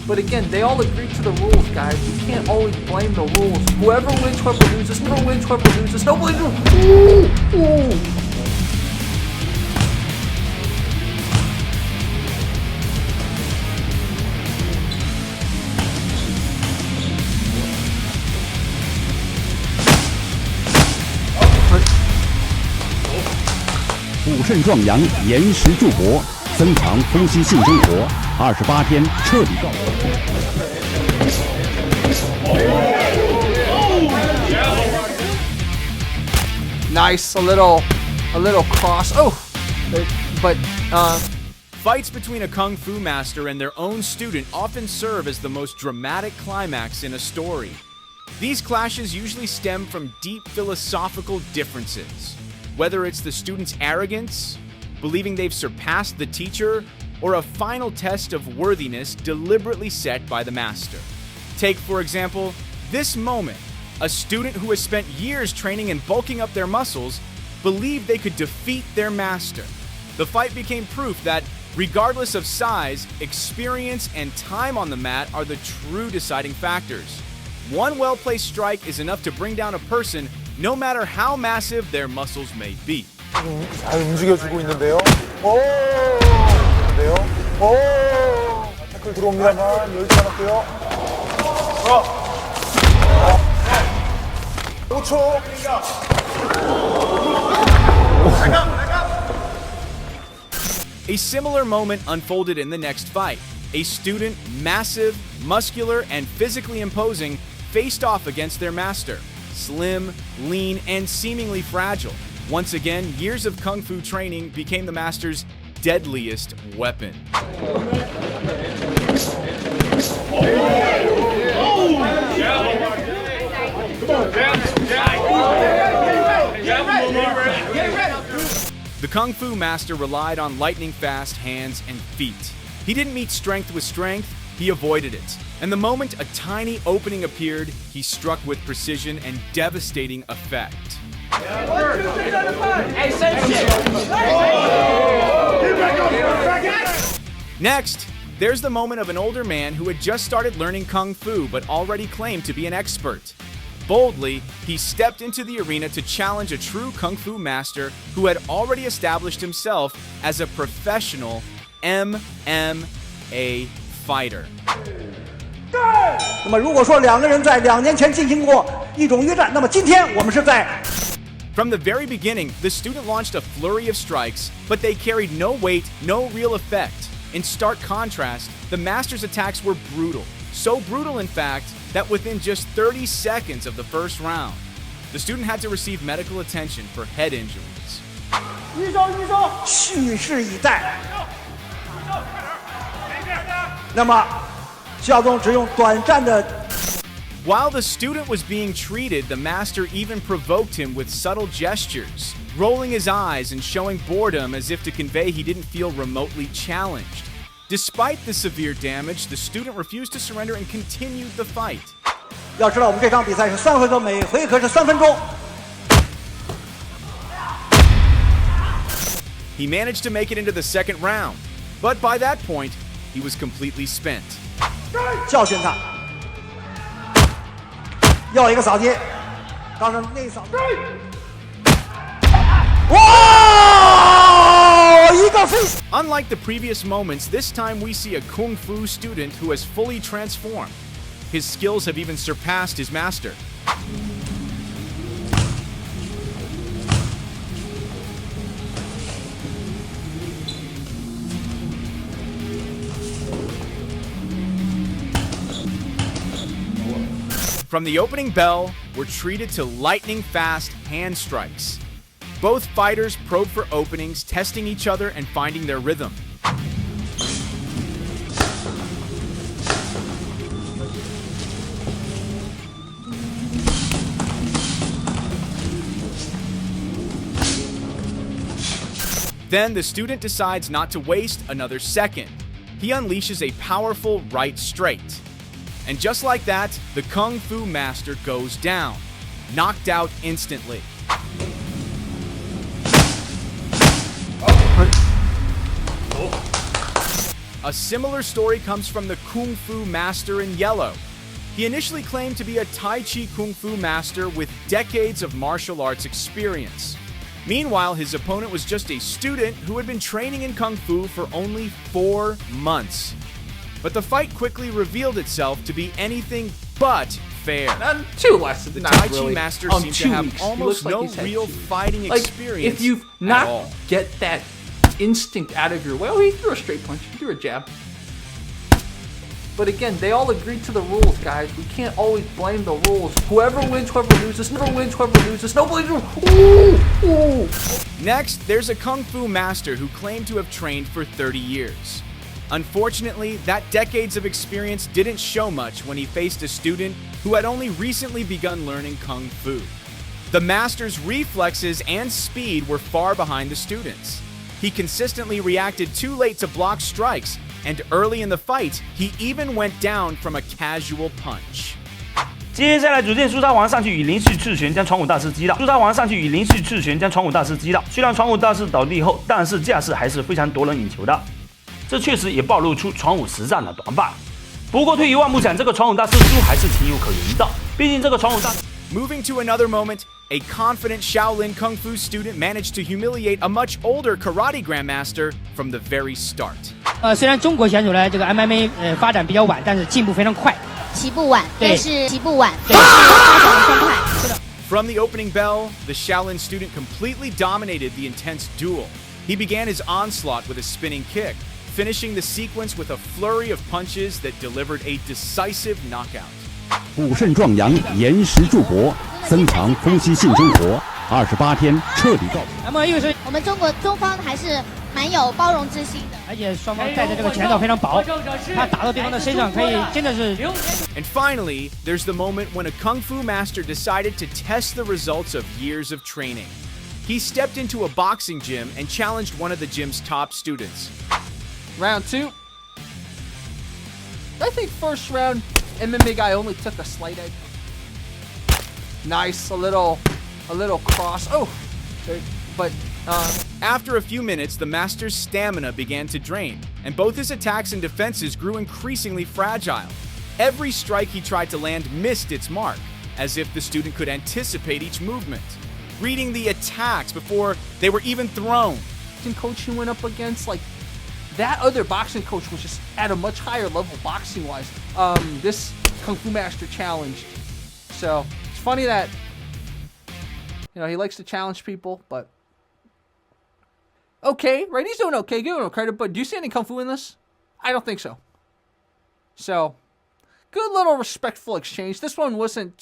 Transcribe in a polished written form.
But again, they all agreed to the rules, guys. You can't always blame the rules. Whoever wins, whoever loses. Whoever wins, whoever loses. Nobody loses. Ooh, ooh. 补肾壮阳，延时助勃，增强夫妻性生活。28天彻底告诉。Nice, a little cross. Oh, but Fights between a kung fu master and their own student often serve as the most dramatic climax in a story. These clashes usually stem from deep philosophical differences. Whether it's the student's arrogance, believing they've surpassed the teacher, or a final test of worthiness deliberately set by the master. Take, for example, this moment. A student who has spent years training and bulking up their muscles believed they could defeat their master. The fight became proof that, regardless of size, experience and time on the mat are the true deciding factors. One well-placed strike is enough to bring down a person no matter how massive their muscles may be. 잘 움직여주고 있는데요. 있는데요. 태클 들어옵니다만 열지 않았고요. 5초. A similar moment unfolded in the next fight. A student, massive, muscular, and physically imposing, faced off against their master. Slim, lean, and seemingly fragile. Once again, years of kung fu training became the master's deadliest weapon. The kung fu master relied on lightning-fast hands and feet. He didn't meet strength with strength, he avoided it. And the moment a tiny opening appeared, he struck with precision and devastating effect. Next, there's the moment of an older man who had just started learning kung fu but already claimed to be an expert. Boldly, he stepped into the arena to challenge a true kung fu master who had already established himself as a professional MMA fighter. 那么如果说两个人在2年前进行过一种约战，那么今天我们是在 From the very beginning, the student launched a flurry of strikes, but they carried no weight, no real effect. In stark contrast, the master's attacks were brutal. So brutal, in fact, that within just 30 seconds of the first round, the student had to receive medical attention for head injuries. 蓄势以待。那么，肖总只用短暂的。 While the student was being treated, the master even provoked him with subtle gestures, rolling his eyes and showing boredom as if to convey he didn't feel remotely challenged. Despite the severe damage, the student refused to surrender and continued the fight. 要知道，我们这场比赛是3回合，每回合是3分钟。 He managed to make it into the second round, but by that point, he was completely spent. 教训他，要一个扫击，当时那扫击，哇，一个飞。 Unlike the previous moments, this time we see a kung fu student who has fully transformed. His skills have even surpassed his master. From the opening bell, we're treated to lightning-fast hand strikes. Both fighters probe for openings, testing each other and finding their rhythm. Then the student decides not to waste another second. He unleashes a powerful right straight. And just like that, the Kung Fu master goes down, knocked out instantly. A similar story comes from the Kung Fu master in yellow. He initially claimed to be a Tai Chi Kung Fu master with decades of martial arts experience. Meanwhile, his opponent was just a student who had been training in Kung Fu for only 4 months. But the fight quickly revealed itself to be anything but fair. Not two lessons. The not Tai Chi really. master On seemed 2 to have weeks, he almost looks like no he's had real 2 weeks. fighting Like, experience if you at not all. get that instinct out of your way, oh, he threw a straight punch, he threw a jab. But again, they all agreed to the rules, guys. We can't always blame the rules. Whoever wins, whoever loses. Never wins, whoever loses. Nobody. Ooh, ooh. Next, there's a Kung Fu master who claimed to have trained for 30 years. Unfortunately, that decades of experience didn't show much when he faced a student who had only recently begun learning Kung Fu. The master's reflexes and speed were far behind the student's. He consistently reacted too late to block strikes, and early in the fight, he even went down from a casual punch. 接下来只见朱砂王上去以零式刺拳将传武大师击倒。朱砂王上去以零式刺拳将传武大师击倒。虽然传武大师倒地后，但是架势还是非常夺人眼球的。这确实也暴露出传武实战的短板。不过退一万步讲，这个传武大师输还是情有可原的。毕竟这个传武大师。 Moving to another moment, a confident Shaolin Kung Fu student managed to humiliate a much older karate grandmaster from the very start. 虽然中国选手呢这个 MMA 发展比较晚，但是进步非常快。起步晚，对但是起步晚，但是发展得更快。 From the opening bell, the Shaolin student completely dominated the intense duel. He began his onslaught with a spinning kick, finishing the sequence with a flurry of punches that delivered a decisive knockout. 补肾壮阳，延时助勃，增强夫妻性生活。28天彻底告别。那么又是，我们中方还是蛮有包容之心的。而且双方带的这个拳头非常薄，他打到对方的身上可以真的是。 And finally, there's the moment when a Kung Fu master decided to test the results of years of training. He stepped into a boxing gym and challenged one of the gym's top students. Round 2. I think first round, MMA guy only took a slight edge. Nice, a little cross. Oh, but After a few minutes, the master's stamina began to drain, and both his attacks and defenses grew increasingly fragile. Every strike he tried to land missed its mark, as if the student could anticipate each movement, reading the attacks before they were even thrown. coach he went up against, like that other boxing coach was just at a much higher level boxing wise. This Kung Fu master challenged. So it's funny that he likes to challenge people, but okay, right? He's doing okay, give him credit. But do you see any Kung Fu in this? I don't think so. So good little respectful exchange. This one wasn't